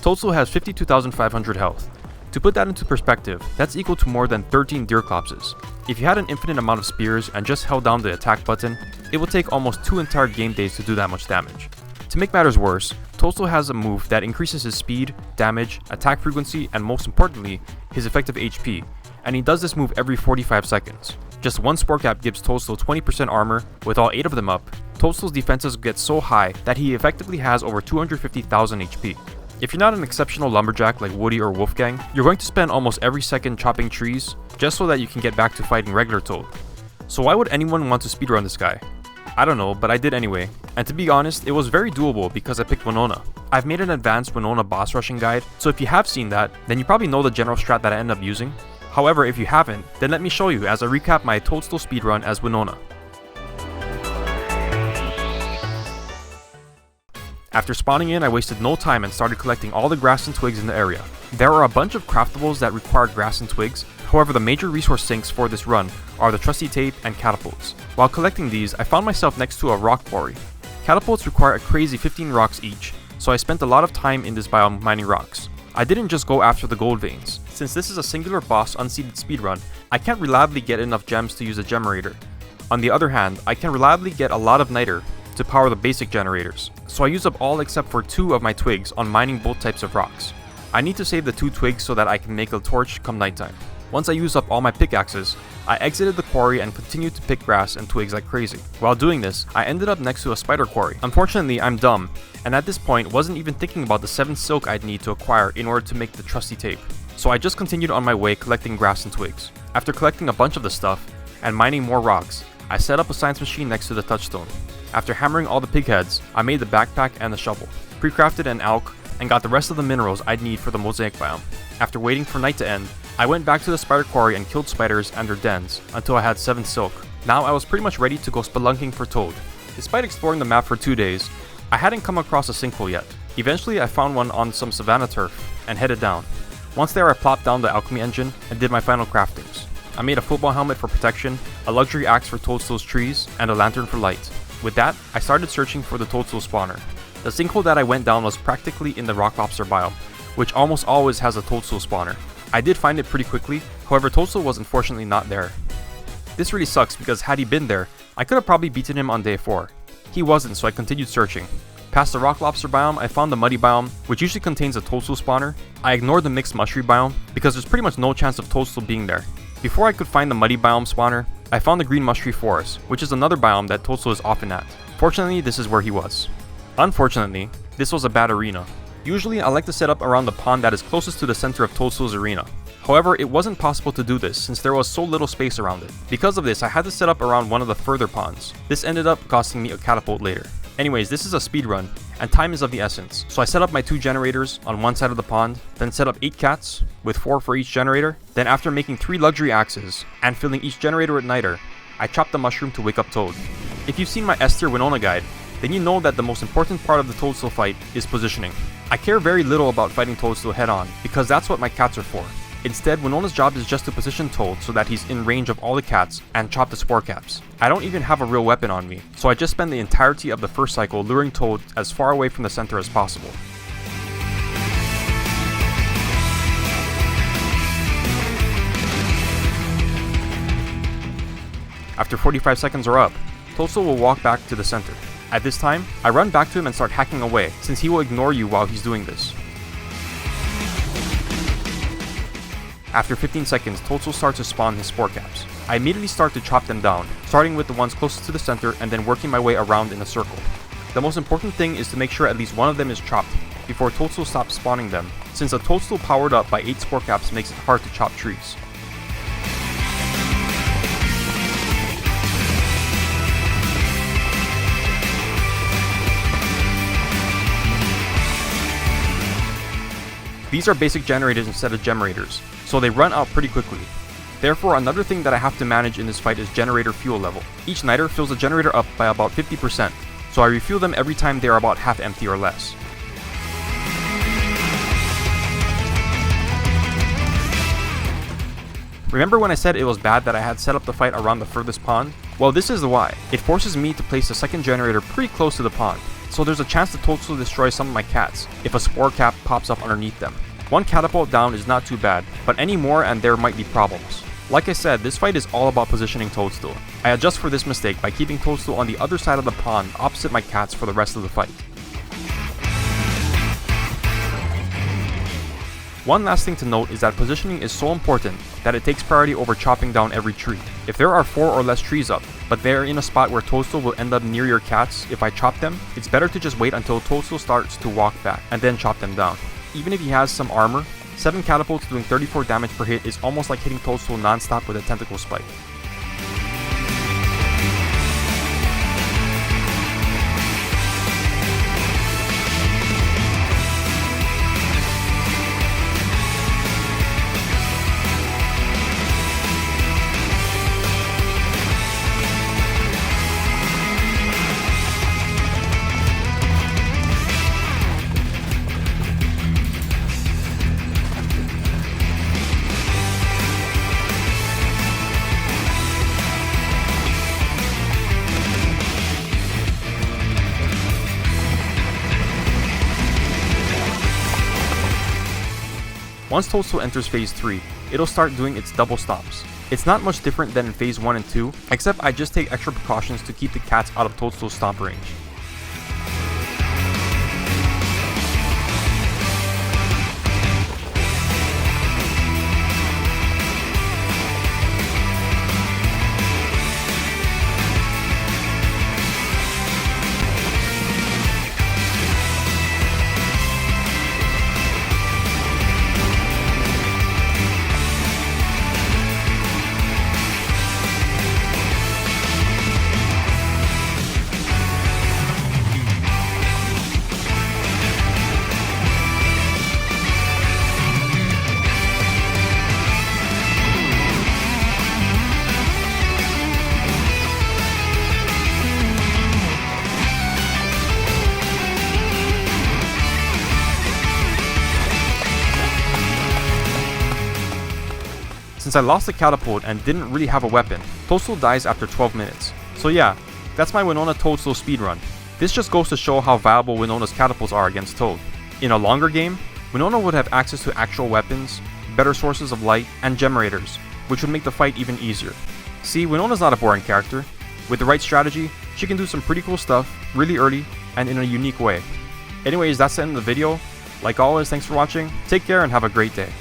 Toadstool has 52,500 health. To put that into perspective, that's equal to more than 13 Deerclopses. If you had an infinite amount of spears and just held down the attack button, it would take almost 2 entire game days to do that much damage. To make matters worse, Toadstool has a move that increases his speed, damage, attack frequency, and most importantly, his effective HP, and he does this move every 45 seconds. Just one Spore Cap gives Toadstool 20% armor. With all 8 of them up, Toadstool's defenses get so high that he effectively has over 250,000 HP. If you're not an exceptional lumberjack like Woody or Wolfgang, you're going to spend almost every second chopping trees just so that you can get back to fighting regular Toad. So why would anyone want to speedrun this guy? I don't know, but I did anyway. And to be honest, it was very doable because I picked Winona. I've made an advanced Winona boss rushing guide, so if you have seen that, then you probably know the general strat that I end up using. However, if you haven't, then let me show you as I recap my Toadstool speedrun as Winona. After spawning in, I wasted no time and started collecting all the grass and twigs in the area. There are a bunch of craftables that require grass and twigs, however the major resource sinks for this run are the trusty tape and catapults. While collecting these, I found myself next to a rock quarry. Catapults require a crazy 15 rocks each, so I spent a lot of time in this biome mining rocks. I didn't just go after the gold veins. Since this is a singular boss unseeded speedrun, I can't reliably get enough gems to use a generator. On the other hand, I can reliably get a lot of niter to power the basic generators, so I use up all except for 2 of my twigs on mining both types of rocks. I need to save the 2 twigs so that I can make a torch come nighttime. Once I use up all my pickaxes, I exited the quarry and continued to pick grass and twigs like crazy. While doing this, I ended up next to a spider quarry. Unfortunately, I'm dumb, and at this point wasn't even thinking about the 7 silk I'd need to acquire in order to make the trusty tape. So I just continued on my way collecting grass and twigs. After collecting a bunch of the stuff, and mining more rocks, I set up a science machine next to the touchstone. After hammering all the pig heads, I made the backpack and the shovel, pre-crafted an alk, and got the rest of the minerals I'd need for the mosaic biome. After waiting for night to end, I went back to the spider quarry and killed spiders and their dens until I had 7 silk. Now I was pretty much ready to go spelunking for Toad. Despite exploring the map for 2 days, I hadn't come across a sinkhole yet. Eventually I found one on some savanna turf and headed down. Once there I plopped down the alchemy engine and did my final craftings. I made a football helmet for protection, a luxury axe for Toadstool's trees, and a lantern for light. With that, I started searching for the Toadstool spawner. The sinkhole that I went down was practically in the rock lobster biome, which almost always has a Toadstool spawner. I did find it pretty quickly, however Toadstool was unfortunately not there. This really sucks because had he been there, I could have probably beaten him on day 4. He wasn't, so I continued searching. Past the rock lobster biome, I found the muddy biome, which usually contains a Toadstool spawner. I ignored the mixed mushroomy biome because there's pretty much no chance of Toadstool being there. Before I could find the muddy biome spawner, I found the green mushroom forest, which is another biome that Toadstool is often at. Fortunately, this is where he was. Unfortunately, this was a bad arena. Usually, I like to set up around the pond that is closest to the center of Toadstool's arena. However, it wasn't possible to do this since there was so little space around it. Because of this, I had to set up around one of the further ponds. This ended up costing me a catapult later. Anyways, this is a speedrun, and time is of the essence. So I set up my 2 generators on one side of the pond, then set up 8 cats, with 4 for each generator. Then after making 3 luxury axes, and filling each generator with niter, I chopped the mushroom to wake up Toad. If you've seen my S tier Winona guide, then you know that the most important part of the Toadstool fight is positioning. I care very little about fighting Toadstool head on, because that's what my cats are for. Instead, Winona's job is just to position Toad so that he's in range of all the cats and chop the spore caps. I don't even have a real weapon on me, so I just spend the entirety of the first cycle luring Toad as far away from the center as possible. After 45 seconds are up, Toadstool will walk back to the center. At this time, I run back to him and start hacking away, since he will ignore you while he's doing this. After 15 seconds, Toadstool starts to spawn his spore caps. I immediately start to chop them down, starting with the ones closest to the center and then working my way around in a circle. The most important thing is to make sure at least one of them is chopped before Toadstool stops spawning them, since a Toadstool powered up by 8 spore caps makes it hard to chop trees. These are basic generators instead of generators, so they run out pretty quickly. Therefore, another thing that I have to manage in this fight is generator fuel level. Each niter fills the generator up by about 50%, so I refuel them every time they are about half empty or less. Remember when I said it was bad that I had set up the fight around the furthest pond? Well, this is why. It forces me to place the second generator pretty close to the pond, so there's a chance the Toadstool destroys some of my cats if a spore cap pops up underneath them. One catapult down is not too bad, but any more and there might be problems. Like I said, this fight is all about positioning Toadstool. I adjust for this mistake by keeping Toadstool on the other side of the pond opposite my cats for the rest of the fight. One last thing to note is that positioning is so important that it takes priority over chopping down every tree. If there are 4 or less trees up, but they're in a spot where Toadstool will end up near your cats if I chop them, it's better to just wait until Toadstool starts to walk back and then chop them down. Even if he has some armor, 7 catapults doing 34 damage per hit is almost like hitting Toadstool non-stop with a tentacle spike. Once Toadstool enters phase 3, it'll start doing its double stomps. It's not much different than in phase 1 and 2, except I just take extra precautions to keep the cats out of Toadstool's stomp range. Since I lost the catapult and didn't really have a weapon, Toadstool dies after 12 minutes. So yeah, that's my Winona Toadstool speedrun. This just goes to show how viable Winona's catapults are against Toad. In a longer game, Winona would have access to actual weapons, better sources of light, and generators, which would make the fight even easier. See, Winona's not a boring character. With the right strategy, she can do some pretty cool stuff, really early, and in a unique way. Anyways, that's the end of the video. Like always, thanks for watching, take care and have a great day.